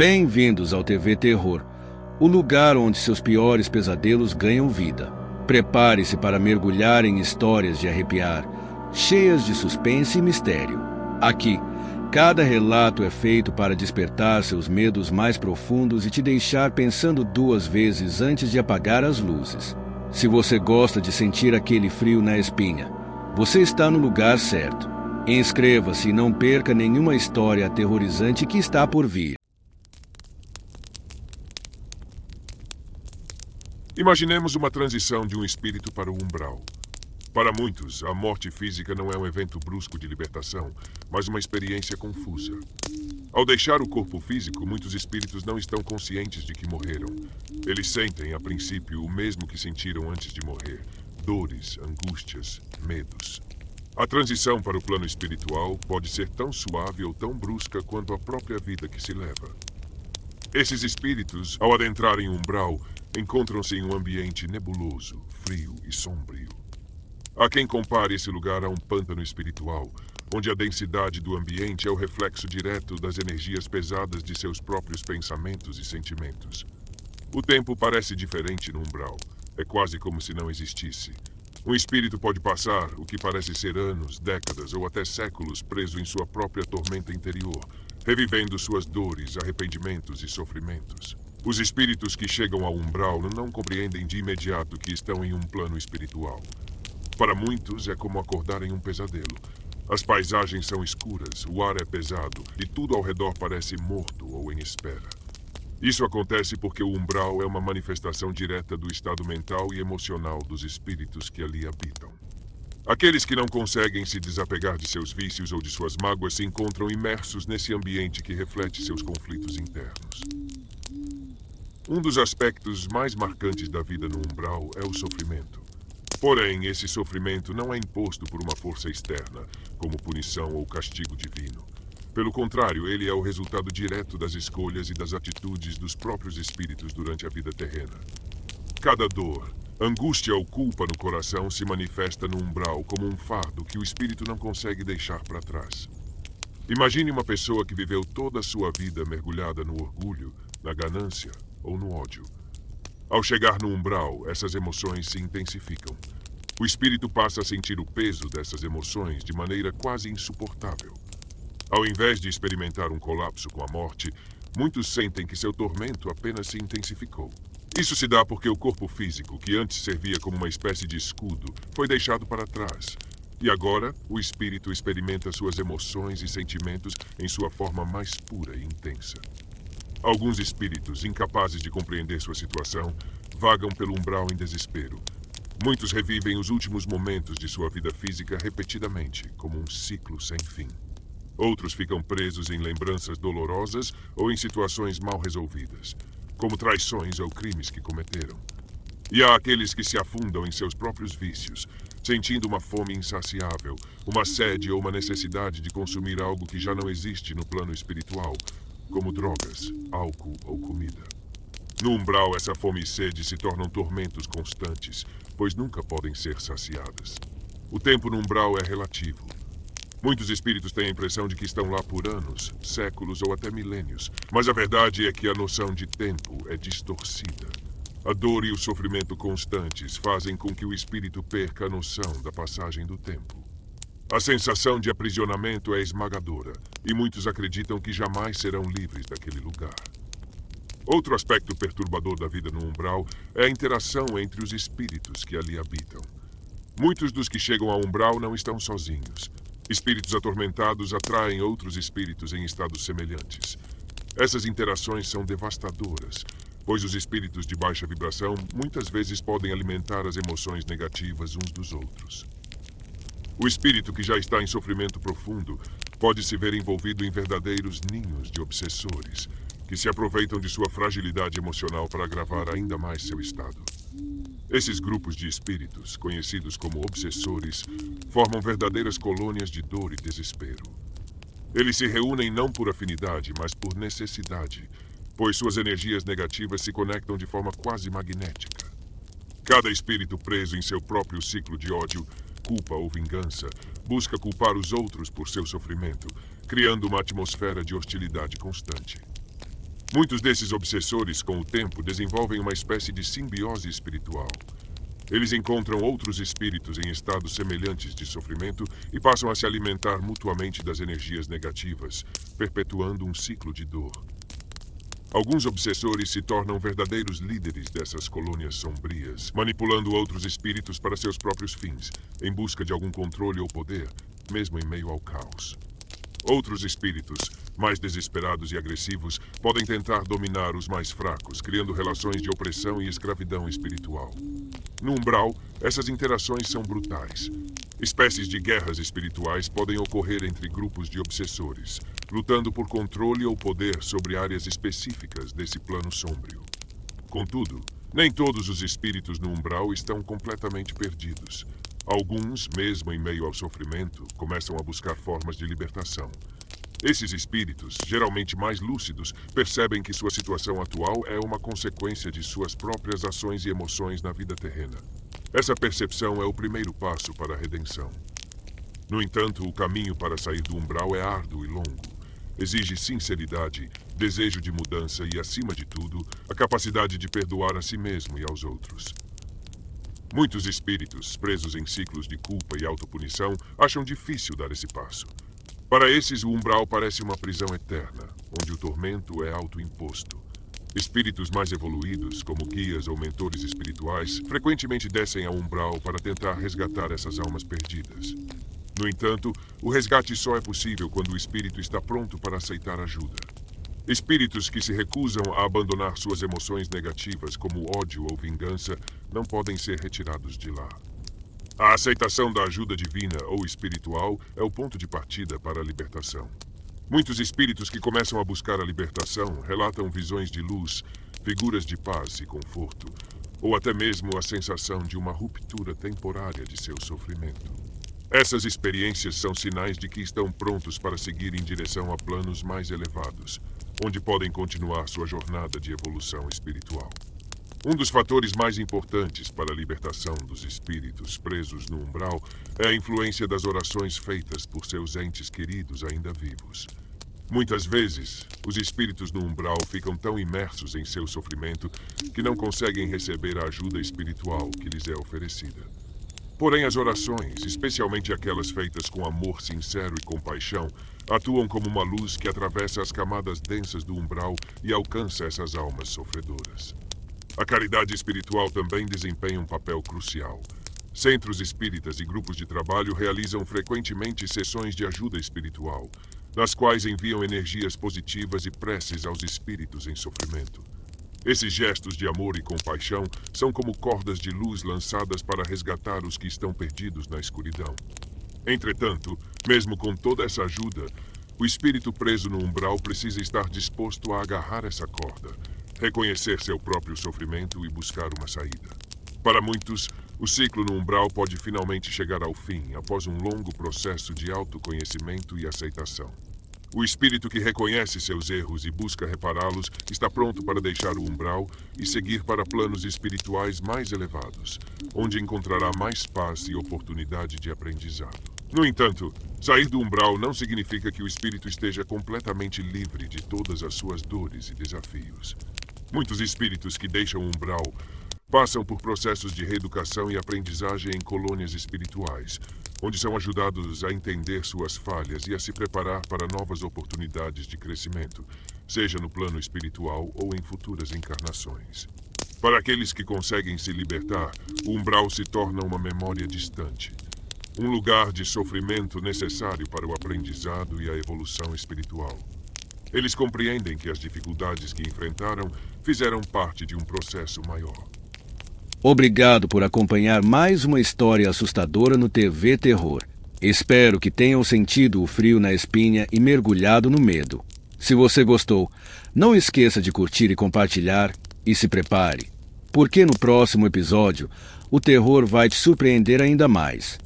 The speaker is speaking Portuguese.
Bem-vindos ao TV Terror, o lugar onde seus piores pesadelos ganham vida. Prepare-se para mergulhar em histórias de arrepiar, cheias de suspense e mistério. Aqui, cada relato é feito para despertar seus medos mais profundos e te deixar pensando duas vezes antes de apagar as luzes. Se você gosta de sentir aquele frio na espinha, você está no lugar certo. Inscreva-se e não perca nenhuma história aterrorizante que está por vir. Imaginemos uma transição de um espírito para o umbral. Para muitos, a morte física não é um evento brusco de libertação, mas uma experiência confusa. Ao deixar o corpo físico, muitos espíritos não estão conscientes de que morreram. Eles sentem, a princípio, o mesmo que sentiram antes de morrer: dores, angústias, medos. A transição para o plano espiritual pode ser tão suave ou tão brusca quanto a própria vida que se leva. Esses espíritos, ao adentrarem o umbral, encontram-se em um ambiente nebuloso, frio e sombrio. Há quem compare esse lugar a um pântano espiritual, onde a densidade do ambiente é o reflexo direto das energias pesadas de seus próprios pensamentos e sentimentos. O tempo parece diferente no umbral. É quase como se não existisse. Um espírito pode passar o que parece ser anos, décadas ou até séculos preso em sua própria tormenta interior, revivendo suas dores, arrependimentos e sofrimentos. Os espíritos que chegam ao umbral não compreendem de imediato que estão em um plano espiritual. Para muitos é como acordar em um pesadelo. As paisagens são escuras, o ar é pesado e tudo ao redor parece morto ou em espera. Isso acontece porque o umbral é uma manifestação direta do estado mental e emocional dos espíritos que ali habitam. Aqueles que não conseguem se desapegar de seus vícios ou de suas mágoas se encontram imersos nesse ambiente que reflete seus conflitos internos. Um dos aspectos mais marcantes da vida no umbral é o sofrimento. Porém, esse sofrimento não é imposto por uma força externa, como punição ou castigo divino. Pelo contrário, ele é o resultado direto das escolhas e das atitudes dos próprios espíritos durante a vida terrena. Cada dor, angústia ou culpa no coração se manifesta no umbral como um fardo que o espírito não consegue deixar para trás. Imagine uma pessoa que viveu toda a sua vida mergulhada no orgulho, na ganância ou no ódio. Ao chegar no umbral, essas emoções se intensificam. O espírito passa a sentir o peso dessas emoções de maneira quase insuportável. Ao invés de experimentar um colapso com a morte, muitos sentem que seu tormento apenas se intensificou. Isso se dá porque o corpo físico, que antes servia como uma espécie de escudo, foi deixado para trás. E agora, o espírito experimenta suas emoções e sentimentos em sua forma mais pura e intensa. Alguns espíritos, incapazes de compreender sua situação, vagam pelo umbral em desespero. Muitos revivem os últimos momentos de sua vida física repetidamente, como um ciclo sem fim. Outros ficam presos em lembranças dolorosas ou em situações mal resolvidas, como traições ou crimes que cometeram. E há aqueles que se afundam em seus próprios vícios, sentindo uma fome insaciável, uma sede ou uma necessidade de consumir algo que já não existe no plano espiritual, como drogas, álcool ou comida. No umbral, essa fome e sede se tornam tormentos constantes, pois nunca podem ser saciadas. O tempo no umbral é relativo. Muitos espíritos têm a impressão de que estão lá por anos, séculos ou até milênios, mas a verdade é que a noção de tempo é distorcida. A dor e o sofrimento constantes fazem com que o espírito perca a noção da passagem do tempo. A sensação de aprisionamento é esmagadora, e muitos acreditam que jamais serão livres daquele lugar. Outro aspecto perturbador da vida no umbral é a interação entre os espíritos que ali habitam. Muitos dos que chegam ao umbral não estão sozinhos. Espíritos atormentados atraem outros espíritos em estados semelhantes. Essas interações são devastadoras, pois os espíritos de baixa vibração muitas vezes podem alimentar as emoções negativas uns dos outros. O espírito que já está em sofrimento profundo pode se ver envolvido em verdadeiros ninhos de obsessores, que se aproveitam de sua fragilidade emocional para agravar ainda mais seu estado. Esses grupos de espíritos, conhecidos como obsessores, formam verdadeiras colônias de dor e desespero. Eles se reúnem não por afinidade, mas por necessidade, pois suas energias negativas se conectam de forma quase magnética. Cada espírito preso em seu próprio ciclo de ódio, culpa ou vingança, busca culpar os outros por seu sofrimento, criando uma atmosfera de hostilidade constante. Muitos desses obsessores, com o tempo, desenvolvem uma espécie de simbiose espiritual. Eles encontram outros espíritos em estados semelhantes de sofrimento e passam a se alimentar mutuamente das energias negativas, perpetuando um ciclo de dor. Alguns obsessores se tornam verdadeiros líderes dessas colônias sombrias, manipulando outros espíritos para seus próprios fins, em busca de algum controle ou poder, mesmo em meio ao caos. Outros espíritos, mais desesperados e agressivos, podem tentar dominar os mais fracos, criando relações de opressão e escravidão espiritual. No umbral, essas interações são brutais. Espécies de guerras espirituais podem ocorrer entre grupos de obsessores, lutando por controle ou poder sobre áreas específicas desse plano sombrio. Contudo, nem todos os espíritos no umbral estão completamente perdidos. Alguns, mesmo em meio ao sofrimento, começam a buscar formas de libertação. Esses espíritos, geralmente mais lúcidos, percebem que sua situação atual é uma consequência de suas próprias ações e emoções na vida terrena. Essa percepção é o primeiro passo para a redenção. No entanto, o caminho para sair do umbral é árduo e longo. Exige sinceridade, desejo de mudança e, acima de tudo, a capacidade de perdoar a si mesmo e aos outros. Muitos espíritos, presos em ciclos de culpa e autopunição, acham difícil dar esse passo. Para esses, o umbral parece uma prisão eterna, onde o tormento é autoimposto. Espíritos mais evoluídos, como guias ou mentores espirituais, frequentemente descem ao umbral para tentar resgatar essas almas perdidas. No entanto, o resgate só é possível quando o espírito está pronto para aceitar ajuda. Espíritos que se recusam a abandonar suas emoções negativas, como ódio ou vingança, não podem ser retirados de lá. A aceitação da ajuda divina ou espiritual é o ponto de partida para a libertação. Muitos espíritos que começam a buscar a libertação relatam visões de luz, figuras de paz e conforto, ou até mesmo a sensação de uma ruptura temporária de seu sofrimento. Essas experiências são sinais de que estão prontos para seguir em direção a planos mais elevados, onde podem continuar sua jornada de evolução espiritual. Um dos fatores mais importantes para a libertação dos espíritos presos no umbral é a influência das orações feitas por seus entes queridos ainda vivos. Muitas vezes, os espíritos no umbral ficam tão imersos em seu sofrimento que não conseguem receber a ajuda espiritual que lhes é oferecida. Porém, as orações, especialmente aquelas feitas com amor sincero e compaixão, atuam como uma luz que atravessa as camadas densas do umbral e alcança essas almas sofredoras. A caridade espiritual também desempenha um papel crucial. Centros espíritas e grupos de trabalho realizam frequentemente sessões de ajuda espiritual, nas quais enviam energias positivas e preces aos espíritos em sofrimento. Esses gestos de amor e compaixão são como cordas de luz lançadas para resgatar os que estão perdidos na escuridão. Entretanto, mesmo com toda essa ajuda, o espírito preso no umbral precisa estar disposto a agarrar essa corda, reconhecer seu próprio sofrimento e buscar uma saída. Para muitos, o ciclo no umbral pode finalmente chegar ao fim após um longo processo de autoconhecimento e aceitação. O espírito que reconhece seus erros e busca repará-los está pronto para deixar o umbral e seguir para planos espirituais mais elevados, onde encontrará mais paz e oportunidade de aprendizado. No entanto, sair do umbral não significa que o espírito esteja completamente livre de todas as suas dores e desafios. Muitos espíritos que deixam o umbral passam por processos de reeducação e aprendizagem em colônias espirituais, onde são ajudados a entender suas falhas e a se preparar para novas oportunidades de crescimento, seja no plano espiritual ou em futuras encarnações. Para aqueles que conseguem se libertar, o umbral se torna uma memória distante, um lugar de sofrimento necessário para o aprendizado e a evolução espiritual. Eles compreendem que as dificuldades que enfrentaram fizeram parte de um processo maior. Obrigado por acompanhar mais uma história assustadora no TV Terror. Espero que tenham sentido o frio na espinha e mergulhado no medo. Se você gostou, não esqueça de curtir e compartilhar, e se prepare, porque no próximo episódio o terror vai te surpreender ainda mais.